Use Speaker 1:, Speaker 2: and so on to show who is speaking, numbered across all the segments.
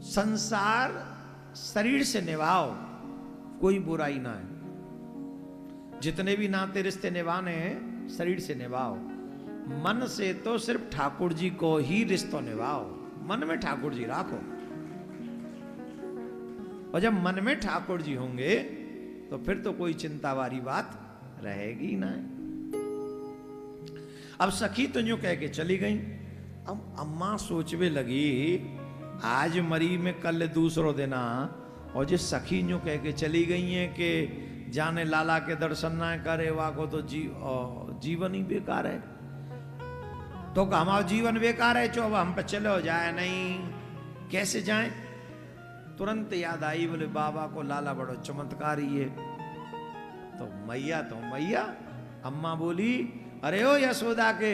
Speaker 1: संसार शरीर से निभाओ, कोई बुराई ना है। जितने भी नाते रिश्ते निभाने हैं शरीर से निभाओ। मन से तो सिर्फ ठाकुर जी को ही रिश्तों निभाओ। मन में ठाकुर जी राखो, और जब मन में ठाकुर जी होंगे तो फिर तो कोई चिंता वाली बात रहेगी ना। अब सखी तो यूं कह के चली गई। अब अम्मा सोचवे लगी आज मरी में कल दूसरो देना, और जिस सखी यूं कह के चली गई हैं कि जाने लाला के दर्शन ना करे वा को तो जीवन ही बेकार है। तो हमारा जीवन बेकार है, चो अब हम पे चले हो जाए नहीं, कैसे जाएं? तुरंत याद आई, बोले बाबा को लाला बड़ो चमत्कारी है। तो मैया अम्मा बोली, अरे ओ यशोदा के,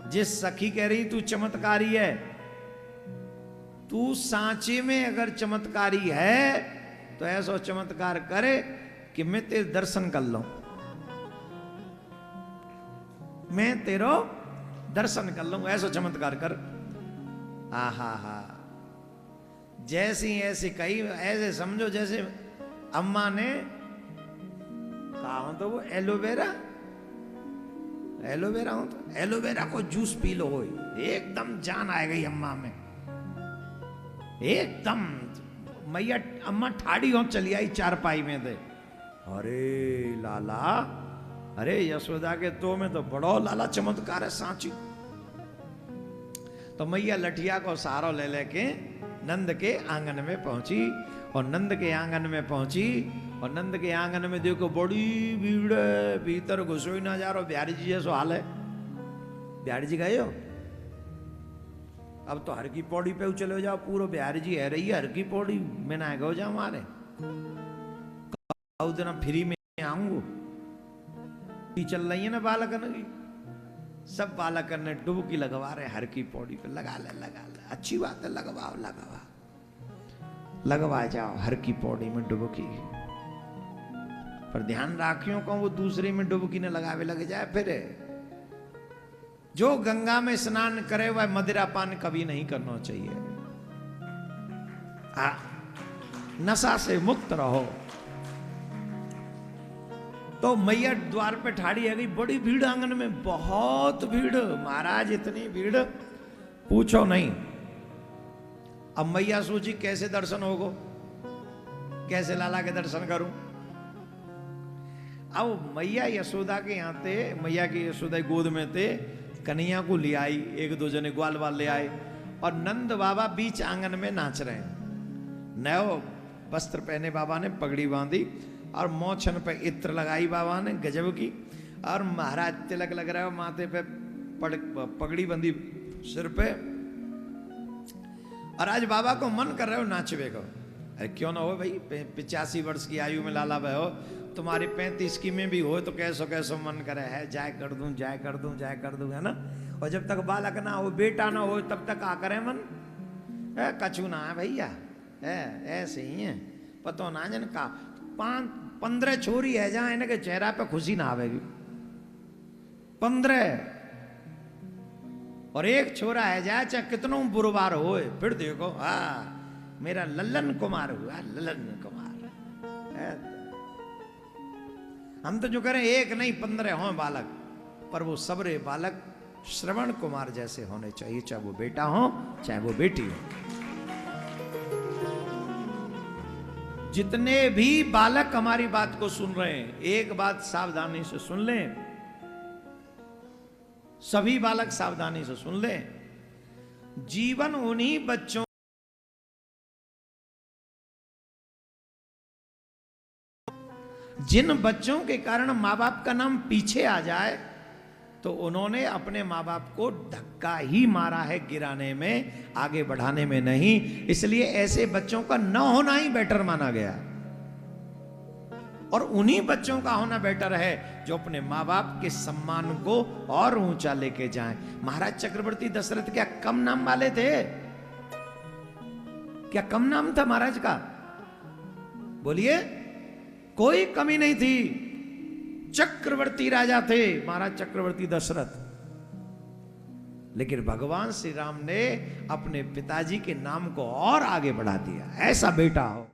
Speaker 1: जिस सखी कह रही तू चमत्कारी है, तू सांचे में अगर चमत्कारी है तो ऐसा चमत्कार करे कि मैं तेरे दर्शन कर लूं, मैं तेरो दर्शन कर लूं, ऐसा चमत्कार कर। हा जैसी ऐसी कही, ऐसे समझो जैसे अम्मा ने कहा हो तो वो एलोवेरा हो तो एलोवेरा को जूस पी लो, एकदम जान आ गई अम्मा में, एकदम। मैया अम्मा ठाड़ी हो चली आई चारपाई में थे। अरे लाला, अरे यशोदा के तो में तो बड़ो लाला चमत्कार है सांची। तो मैया लठिया को सहारा ले लेके नंद के आंगन में पहुंची, और नंद के आंगन में पहुंची, और नंद के आंगन में देखो बड़ी भीड़ है, भीतर घुसो ही ना जा रहा। बिहारी जी जैसो हाल है। बिहारी जी गए हो? अब तो हर की पौड़ी पे चले जाओ, पूरा बिहारी जी है रही है हर की पौड़ी में ना गो जाओ मारे। दिन फ्री में आऊंगो, चल रही है ना बालकन की, सब बालकन ने डुबकी लगवा रहे हर की पौड़ी पे। लगा ले अच्छी बात है, लगवा जाओ हर की पौड़ी में डुबकी। पर ध्यान राखियो को वो दूसरे में डुबकी न लगावे लग जाए। फिर जो गंगा में स्नान करे वह मदिरा पान कभी नहीं करना चाहिए। नशा से मुक्त रहो। तो मैया द्वार पे ठाड़ी है गई, बड़ी भीड़ आंगन में, बहुत भीड़ महाराज, इतनी भीड़ पूछो नहीं। अब मैया सोची कैसे दर्शन होगो, कैसे लाला के दर्शन करूं। अब मैया यशोदा के यहाँ थे, मैया की यशोदा गोद में थे, कन्हैया को ले आई, एक दो जने ग्वाल वाल ले आए, और नंद बाबा बीच आंगन में नाच रहे हैं। नयो वस्त्र पहने बाबा ने, पगड़ी बांधी, और मोछन पे इत्र लगाई बाबा ने गजब की, और महाराज तिलक लग रहा है माथे पे, पगड़ी बंदी सिर पे, और आज बाबा को मन कर रहे हो नाचवे को। अरे क्यों ना हो भाई, 85 वर्ष की आयु में लाला भाई हो, तुम्हारी 35 की में भी हो तो कैसो कैसो मन करे है, जाय कर दूं, है ना। और जब तक बालक ना हो, बेटा ना हो, तब तक आ करे मन कछु ना है भैया, ऐसे ही है। पतो ना जन का 15 छोरी है जहां इनके चेहरा पे खुशी ना आवेगी, 15, और एक छोरा है जाए चाहे कितनों बुरबार हो, फिर देखो मेरा लल्लन कुमार हुआ, लल्लन कुमार। हम तो जो करें एक नहीं 15 हो बालक, पर वो सबरे बालक श्रवण कुमार जैसे होने चाहिए, चाहे वो बेटा हो चाहे वो बेटी हो। जितने भी बालक हमारी बात को सुन रहे हैं, एक बात सावधानी से सुन लें, सभी बालक सावधानी से सुन लें। जीवन उन्हीं बच्चों, जिन बच्चों के कारण माँ बाप का नाम पीछे आ जाए, तो उन्होंने अपने माँ बाप को धक्का ही मारा है, गिराने में, आगे बढ़ाने में नहीं। इसलिए ऐसे बच्चों का न होना ही बेटर माना गया, और उन्हीं बच्चों का होना बेटर है जो अपने माँ बाप के सम्मान को और ऊंचा लेके जाएं। महाराज चक्रवर्ती दशरथ क्या कम नाम वाले थे? क्या कम नाम था महाराज का? बोलिए, कोई कमी नहीं थी। चक्रवर्ती राजा थे महाराज चक्रवर्ती दशरथ। लेकिन भगवान श्री राम ने अपने पिताजी के नाम को और आगे बढ़ा दिया, ऐसा बेटा हो।